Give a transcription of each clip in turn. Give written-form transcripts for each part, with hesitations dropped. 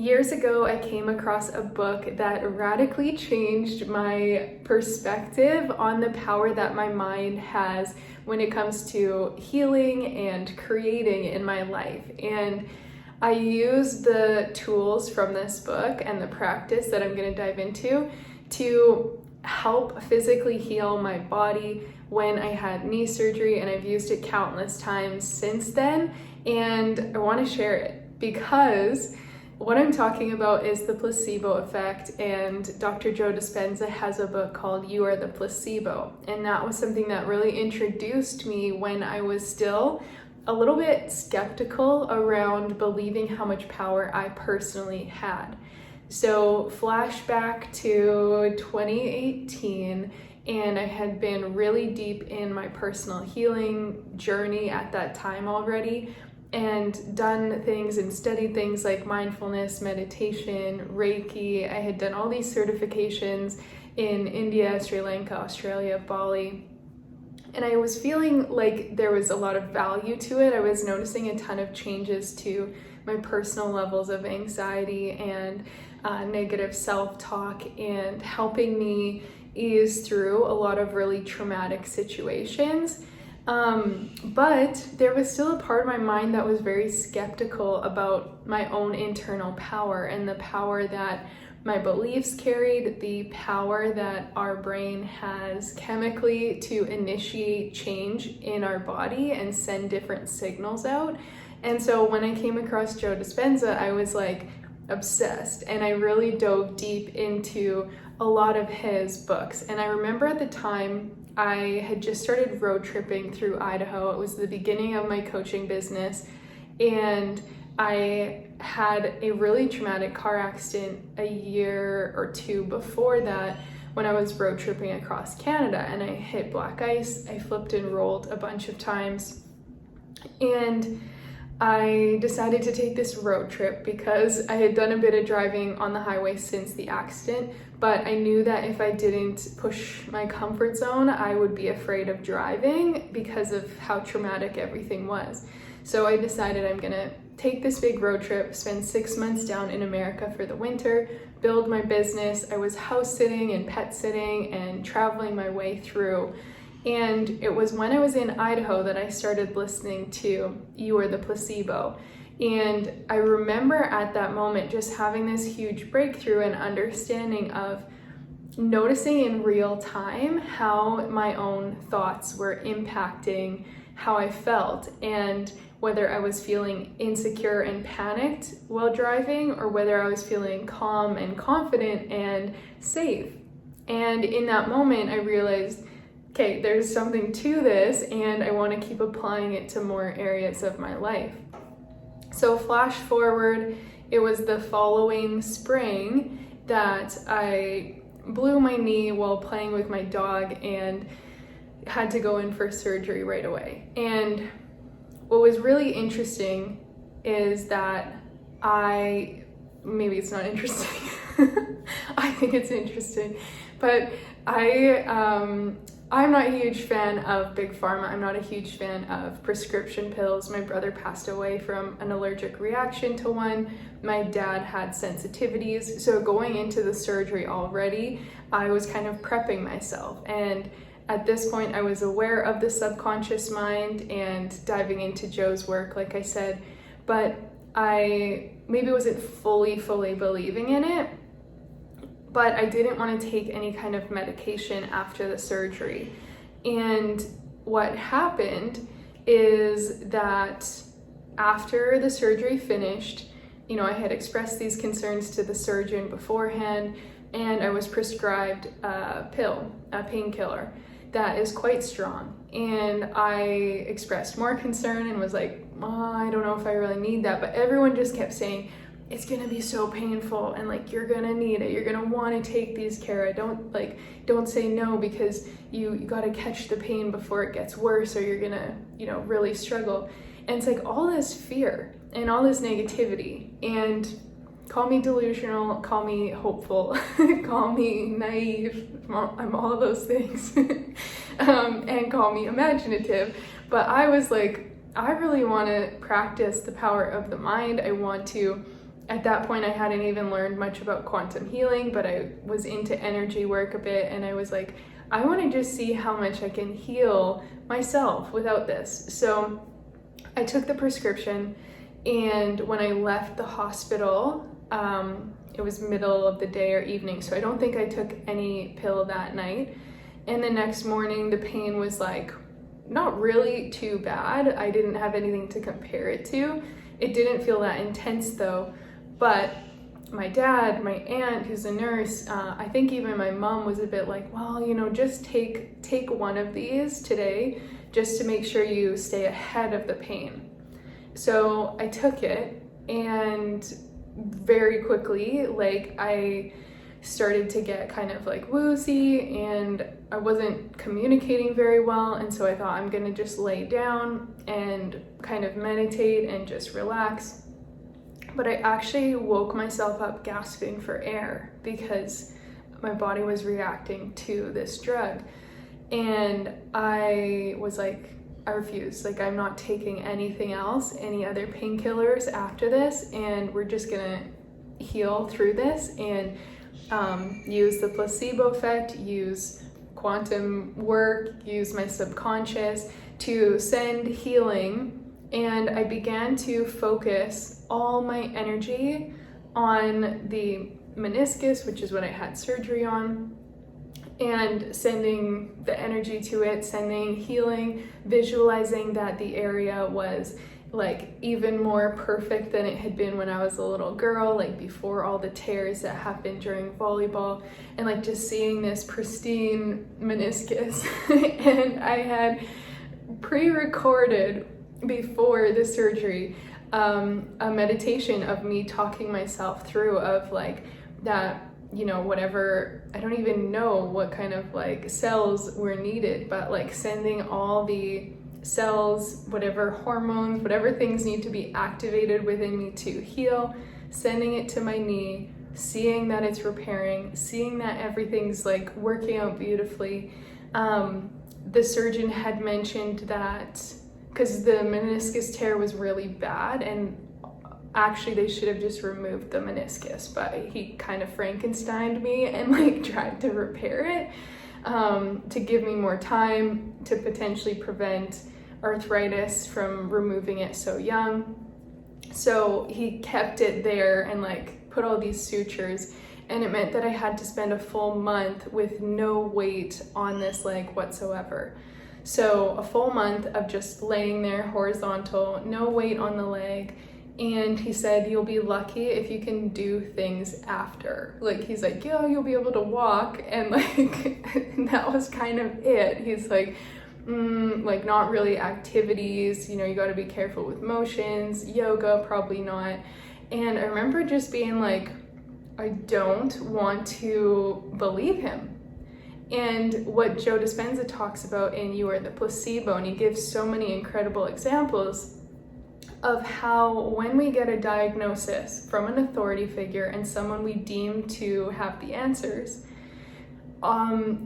Years ago, I came across a book that radically changed my perspective on the power that my mind has when it comes to healing and creating in my life. And I use the tools from this book and the practice that I'm going to dive into to help physically heal my body when I had knee surgery, and I've used it countless times since then. And I want to share it because what I'm talking about is the placebo effect, and Dr. Joe Dispenza has a book called You Are the Placebo, and that was something that really introduced me when I was still a little bit skeptical around believing how much power I personally had. So flashback to 2018, and I had been really deep in my personal healing journey at that time already, and done things and studied things like mindfulness, meditation, Reiki. I had done all these certifications in India, Sri Lanka, Australia, Bali, and I was feeling like there was a lot of value to it. I was noticing a ton of changes to my personal levels of anxiety and negative self-talk, and helping me ease through a lot of really traumatic situations. But there was still a part of my mind that was very skeptical about my own internal power and the power that my beliefs carried, the power that our brain has chemically to initiate change in our body and send different signals out. And so when I came across Joe Dispenza, I was like obsessed, and I really dove deep into a lot of his books. And I remember at the time I had just started road tripping through Idaho. It was the beginning of my coaching business, and I had a really traumatic car accident a year or two before that when I was road tripping across Canada, and I hit black ice. I flipped and rolled a bunch of times, and I decided to take this road trip because I had done a bit of driving on the highway since the accident, but I knew that if I didn't push my comfort zone, I would be afraid of driving because of how traumatic everything was. So I decided I'm gonna take this big road trip, spend 6 months down in America for the winter, build my business. I was house sitting and pet sitting and traveling my way through. And it was when I was in Idaho that I started listening to You Are the Placebo. And I remember at that moment just having this huge breakthrough and understanding of noticing in real time how my own thoughts were impacting how I felt, and whether I was feeling insecure and panicked while driving, or whether I was feeling calm and confident and safe. And in that moment, I realized, okay, there's something to this, and I want to keep applying it to more areas of my life. So flash forward, it was the following spring that I blew my knee while playing with my dog and had to go in for surgery right away. And what was really interesting is that maybe it's not interesting, I think it's interesting, but I'm not a huge fan of big pharma. I'm not a huge fan of prescription pills. My brother passed away from an allergic reaction to one. My dad had sensitivities. So going into the surgery already, I was kind of prepping myself. And at this point, I was aware of the subconscious mind and diving into Joe's work, like I said, but I maybe wasn't fully believing in it. But I didn't want to take any kind of medication after the surgery. And what happened is that after the surgery finished, I had expressed these concerns to the surgeon beforehand, and I was prescribed a painkiller that is quite strong. And I expressed more concern and was like, I don't know if I really need that. But everyone just kept saying, it's gonna be so painful, and like you're gonna need it, you're gonna want to take these care. Don't say no, because you gotta catch the pain before it gets worse, or you're gonna really struggle. And it's like all this fear and all this negativity, and call me delusional, call me hopeful, call me naive, I'm all of those things, and call me imaginative. But I was like, I really want to practice the power of the mind. I want to At that point, I hadn't even learned much about quantum healing, but I was into energy work a bit, and I was like, I want to just see how much I can heal myself without this. So I took the prescription, and when I left the hospital, it was middle of the day or evening, so I don't think I took any pill that night. And the next morning, the pain was like not really too bad. I didn't have anything to compare it to. It didn't feel that intense though. But my dad, my aunt, who's a nurse, I think even my mom was a bit like, well, you know, just take one of these today just to make sure you stay ahead of the pain. So I took it, and very quickly, like, I started to get kind of like woozy, and I wasn't communicating very well, and so I thought I'm gonna just lay down and kind of meditate and just relax. But I actually woke myself up gasping for air because my body was reacting to this drug. And I was like, I refuse. Like, I'm not taking anything else, any other painkillers after this, and we're just gonna heal through this and use the placebo effect, use quantum work, use my subconscious to send healing. And I began to focus all my energy on the meniscus, which is what I had surgery on, and sending the energy to it, sending healing, visualizing that the area was like even more perfect than it had been when I was a little girl, like before all the tears that happened during volleyball, and like just seeing this pristine meniscus. And I had pre-recorded before the surgery a meditation of me talking myself through of like that, you know, whatever, I don't even know what kind of like cells were needed, but like sending all the cells, whatever hormones, whatever things need to be activated within me to heal, sending it to my knee, seeing that it's repairing, seeing that everything's like working out beautifully. The surgeon had mentioned that because the meniscus tear was really bad, and actually they should have just removed the meniscus, but he kind of Frankensteined me and like tried to repair it to give me more time to potentially prevent arthritis from removing it so young. So he kept it there and like put all these sutures, and it meant that I had to spend a full month with no weight on this leg whatsoever. So a full month of just laying there horizontal, no weight on the leg. And he said, you'll be lucky if you can do things after. Like, he's like, yeah, you'll be able to walk. And like, that was kind of it. He's like, like not really activities, you know, you got to be careful with motions, yoga, probably not. And I remember just being like, I don't want to believe him. And what Joe Dispenza talks about in You Are the Placebo, and he gives so many incredible examples of how when we get a diagnosis from an authority figure and someone we deem to have the answers,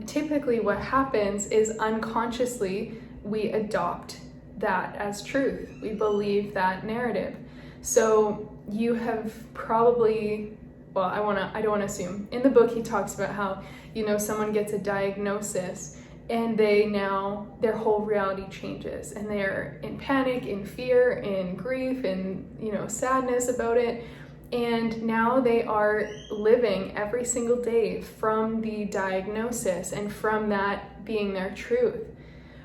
typically what happens is unconsciously we adopt that as truth. We believe that narrative. So you have probably, well, I don't want to assume. In the book, he talks about how, you know, someone gets a diagnosis and their whole reality changes, and they're in panic, in fear, in grief, in, you know, sadness about it. And now they are living every single day from the diagnosis and from that being their truth.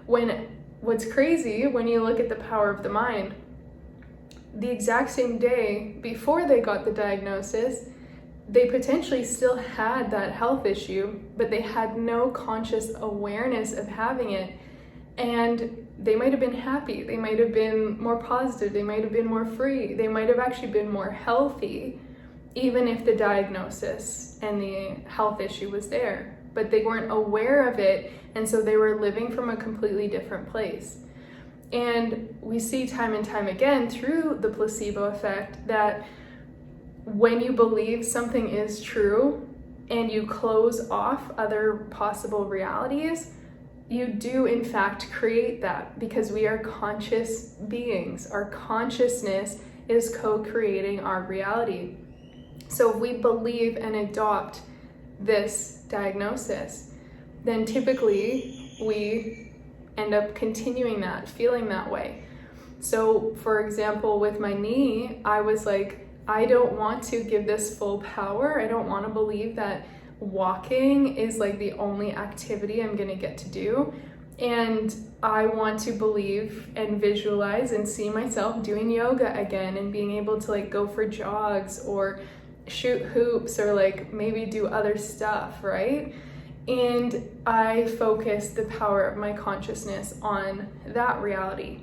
What's crazy when you look at the power of the mind, the exact same day before they got the diagnosis, they potentially still had that health issue, but they had no conscious awareness of having it. And they might have been happy, they might have been more positive, they might have been more free, they might have actually been more healthy, even if the diagnosis and the health issue was there. But they weren't aware of it, and so they were living from a completely different place. And we see time and time again through the placebo effect that when you believe something is true and you close off other possible realities, you do in fact create that, because we are conscious beings. Our consciousness is co-creating our reality. So if we believe and adopt this diagnosis, then typically we end up continuing that, feeling that way. So for example, with my knee, I was like, I don't want to give this full power. I don't want to believe that walking is like the only activity I'm gonna get to do. And I want to believe and visualize and see myself doing yoga again and being able to like go for jogs or shoot hoops or like maybe do other stuff, right? And I focused the power of my consciousness on that reality.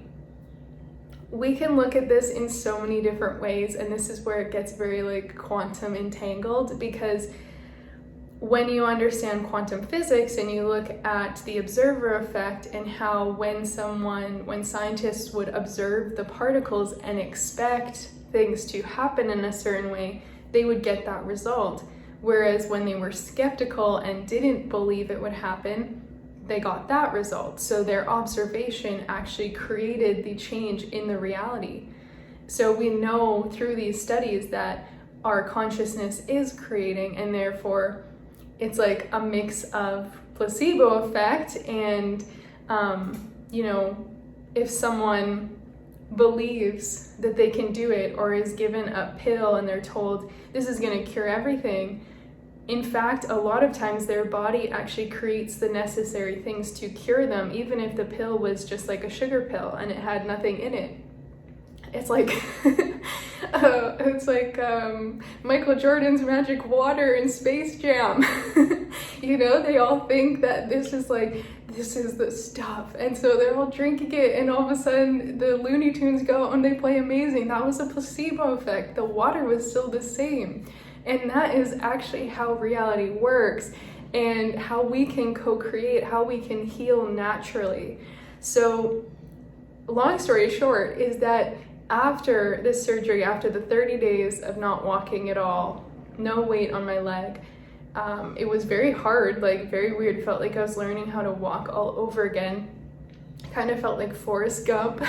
We can look at this in so many different ways, and this is where it gets very like quantum entangled, because when you understand quantum physics and you look at the observer effect and how when scientists would observe the particles and expect things to happen in a certain way, they would get that result. Whereas when they were skeptical and didn't believe it would happen, they got that result. So their observation actually created the change in the reality. So we know through these studies that our consciousness is creating, and therefore it's like a mix of placebo effect and, if someone believes that they can do it or is given a pill and they're told this is going to cure everything, in fact, a lot of times their body actually creates the necessary things to cure them, even if the pill was just like a sugar pill and it had nothing in it. It's like Michael Jordan's magic water in Space Jam. They all think that this is the stuff, and so they're all drinking it, and all of a sudden the Looney Tunes go out and they play amazing. That was a placebo effect. The water was still the same. And that is actually how reality works and how we can co-create, how we can heal naturally. So long story short is that after this surgery, after the 30 days of not walking at all, no weight on my leg, it was very hard, like very weird. Felt like I was learning how to walk all over again. Kind of felt like Forrest Gump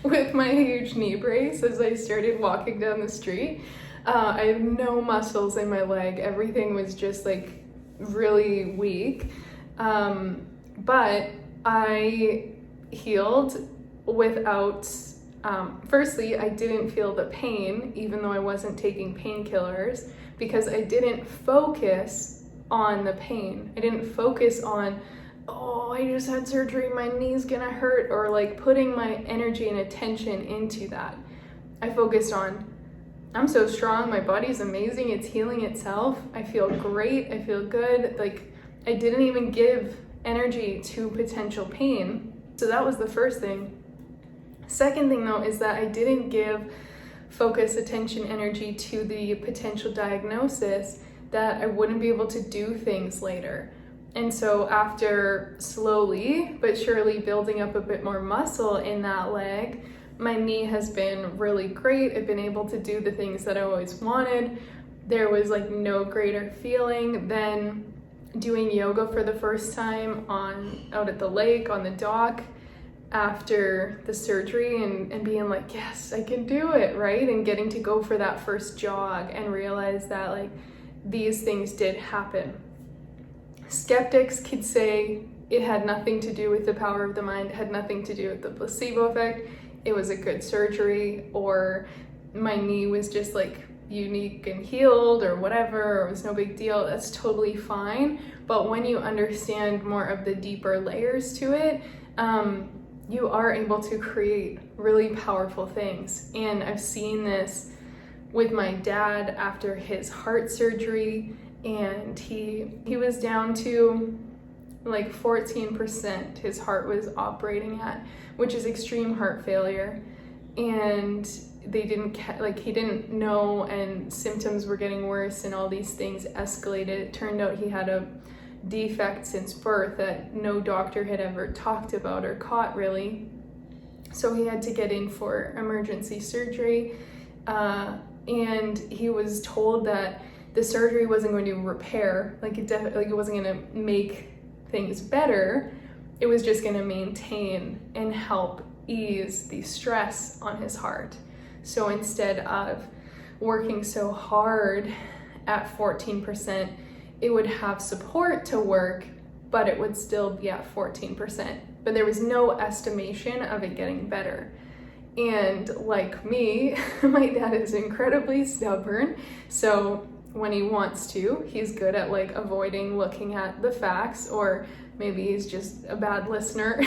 with my huge knee brace as I started walking down the street. I have no muscles in my leg. Everything was just like really weak. But I healed without, firstly, I didn't feel the pain, even though I wasn't taking painkillers, because I didn't focus on the pain. I didn't focus on, oh, I just had surgery, my knee's gonna hurt, or like putting my energy and attention into that. I focused on, I'm so strong, my body's amazing, it's healing itself, I feel great, I feel good. Like, I didn't even give energy to potential pain. So that was the first thing. Second thing though is that I didn't give focus, attention, energy to the potential diagnosis that I wouldn't be able to do things later. And so after slowly but surely building up a bit more muscle in that leg, my knee has been really great. I've been able to do the things that I always wanted. There was like no greater feeling than doing yoga for the first time out at the lake on the dock after the surgery and being like, yes, I can do it, right? And getting to go for that first jog and realize that like these things did happen. Skeptics could say it had nothing to do with the power of the mind, it had nothing to do with the placebo effect. It was a good surgery, or my knee was just like unique and healed or whatever, or it was no big deal. That's totally fine. But when you understand more of the deeper layers to it, you are able to create really powerful things. And I've seen this with my dad after his heart surgery, and he was down to like 14% his heart was operating at, which is extreme heart failure. And they didn't he didn't know, and symptoms were getting worse and all these things escalated. It turned out he had a defect since birth that no doctor had ever talked about or caught really. So he had to get in for emergency surgery, and he was told that the surgery wasn't going to repair, it wasn't going to make things better. It was just going to maintain and help ease the stress on his heart. So instead of working so hard at 14%, it would have support to work, but it would still be at 14%. But there was no estimation of it getting better. And like me, my dad is incredibly stubborn. So when he wants to, he's good at like avoiding looking at the facts, or maybe he's just a bad listener.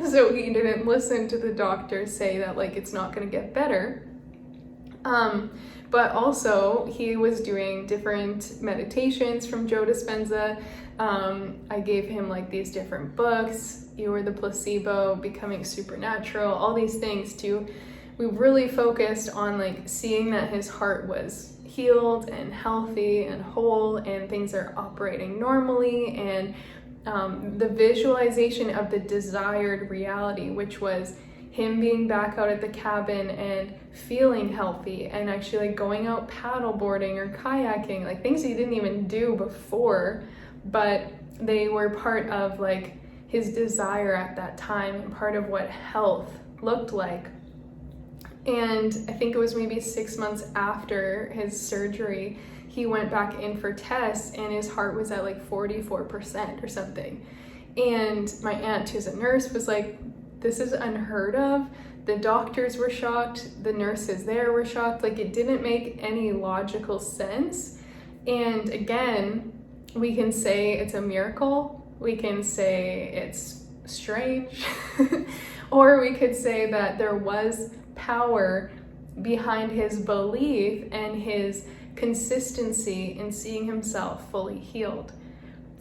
So he didn't listen to the doctor say that like it's not going to get better. But also he was doing different meditations from Joe Dispenza. I gave him like these different books, You Were the Placebo, Becoming Supernatural, all these things we really focused on like seeing that his heart was healed and healthy and whole and things are operating normally, and the visualization of the desired reality, which was him being back out at the cabin and feeling healthy and actually like going out paddleboarding or kayaking, like things he didn't even do before, but they were part of like his desire at that time and part of what health looked like. And I think it was maybe 6 months after his surgery, he went back in for tests and his heart was at like 44% or something. And my aunt, who's a nurse, was like, this is unheard of. The doctors were shocked, the nurses there were shocked, like it didn't make any logical sense. And again, we can say it's a miracle, we can say it's strange, or we could say that there was power behind his belief and his consistency in seeing himself fully healed.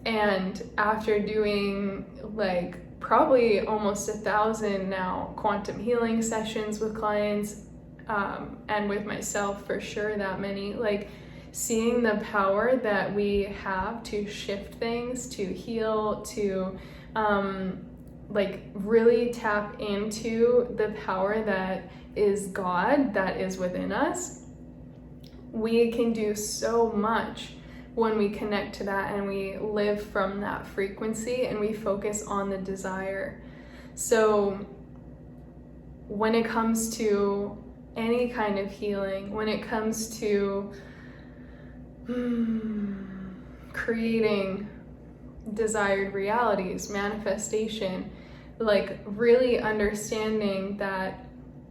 And after doing like probably almost 1,000 now quantum healing sessions with clients, and with myself for sure that many, like seeing the power that we have to shift things, to heal, to like really tap into the power that is God, that is within us. We can do so much when we connect to that and we live from that frequency and we focus on the desire. So when it comes to any kind of healing, when it comes to creating desired realities, manifestation, like really understanding that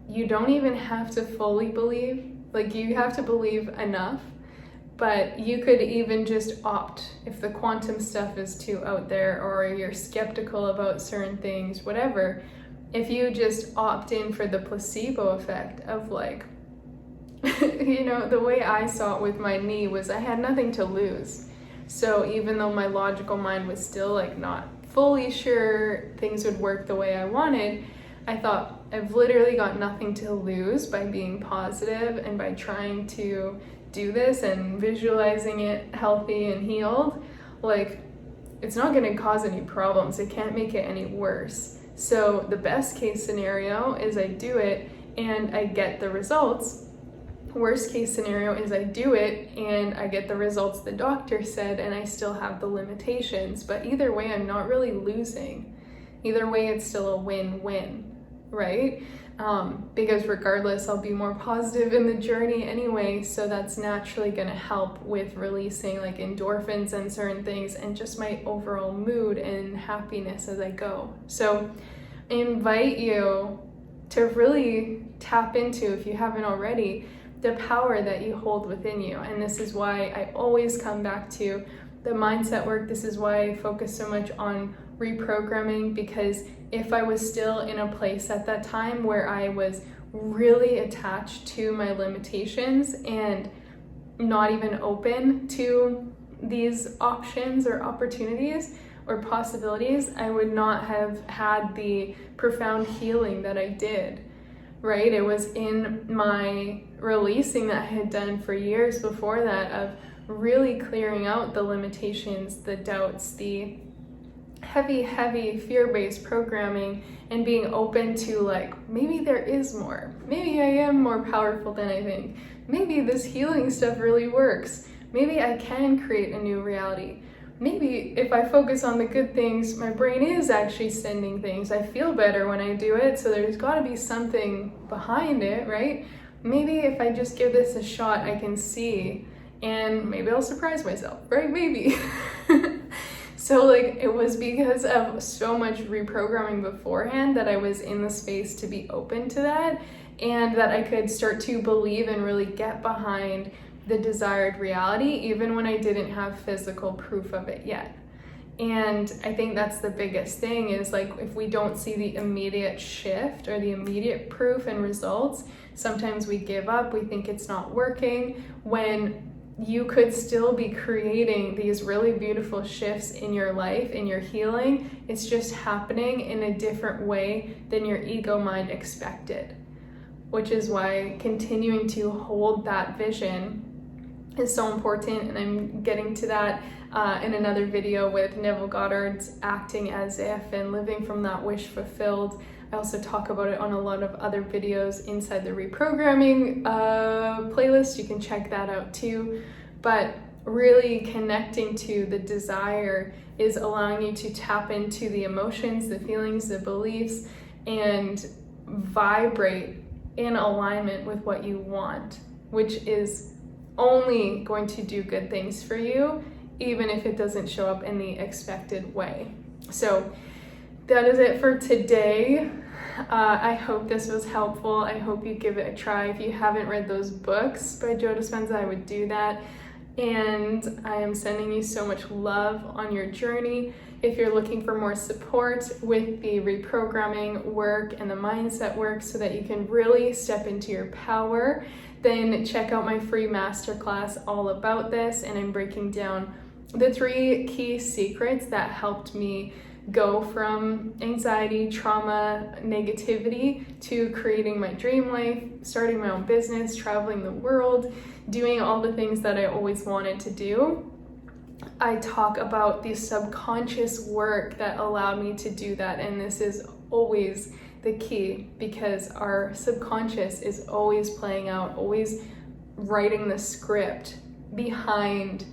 you don't even have to fully believe, like you have to believe enough. But you could even just opt, if the quantum stuff is too out there or you're skeptical about certain things, whatever, if you just opt in for the placebo effect of like, you know, the way I saw it with my knee was I had nothing to lose. So even though my logical mind was still like not fully sure things would work the way I wanted, I thought I've literally got nothing to lose by being positive and by trying to do this and visualizing it healthy and healed. Like, it's not going to cause any problems. It can't make it any worse. So the best case scenario is I do it and I get the results. Worst case scenario is I do it and I get the results the doctor said and I still have the limitations. But either way, I'm not really losing. Either way, it's still a win-win, right? Because regardless, I'll be more positive in the journey anyway, so that's naturally going to help with releasing like endorphins and certain things and just my overall mood and happiness as I go. So I invite you to really tap into, if you haven't already, the power that you hold within you. And this is why I always come back to the mindset work. This is why I focus so much on reprogramming, because if I was still in a place at that time where I was really attached to my limitations and not even open to these options or opportunities or possibilities, I would not have had the profound healing that I did, right? It was in my releasing that I had done for years before that, of really clearing out the limitations, the doubts, the heavy fear-based programming, and being open to like, maybe there is more. Maybe I am more powerful than I think. Maybe this healing stuff really works. Maybe I can create a new reality. Maybe if I focus on the good things, my brain is actually sending things. I feel better when I do it, so there's got to be something behind it, right? maybe if I just give this a shot, I can see, and maybe I'll surprise myself, right? Maybe. So like, it was because of so much reprogramming beforehand that I was in the space to be open to that, and that I could start to believe and really get behind the desired reality, even when I didn't have physical proof of it yet. And I think that's the biggest thing, is like, if we don't see the immediate shift or the immediate proof and results, sometimes we give up, we think it's not working, when you could still be creating these really beautiful shifts in your life, in your healing. It's just happening in a different way than your ego mind expected, which is why continuing to hold that vision is so important. And I'm getting to that in another video with Neville Goddard's acting as if and living from that wish fulfilled. I also talk about it on a lot of other videos inside the reprogramming playlist. You can check that out too. But really connecting to the desire is allowing you to tap into the emotions, the feelings, the beliefs, and vibrate in alignment with what you want, which is only going to do good things for you, even if it doesn't show up in the expected way. So that is it for today. I hope this was helpful. I hope you give it a try. If you haven't read those books by Joe Dispenza, I would do that. And I am sending you so much love on your journey. If you're looking for more support with the reprogramming work and the mindset work so that you can really step into your power, then check out my free masterclass all about this. And I'm breaking down the 3 key secrets that helped me go from anxiety, trauma, negativity to creating my dream life, starting my own business, traveling the world, doing all the things that I always wanted to do. I talk about the subconscious work that allowed me to do that, and this is always the key, because our subconscious is always playing out, always writing the script behind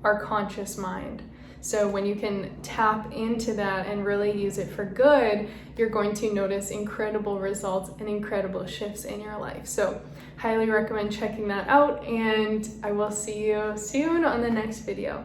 our conscious mind. So when you can tap into that and really use it for good, you're going to notice incredible results and incredible shifts in your life. So highly recommend checking that out, and I will see you soon on the next video.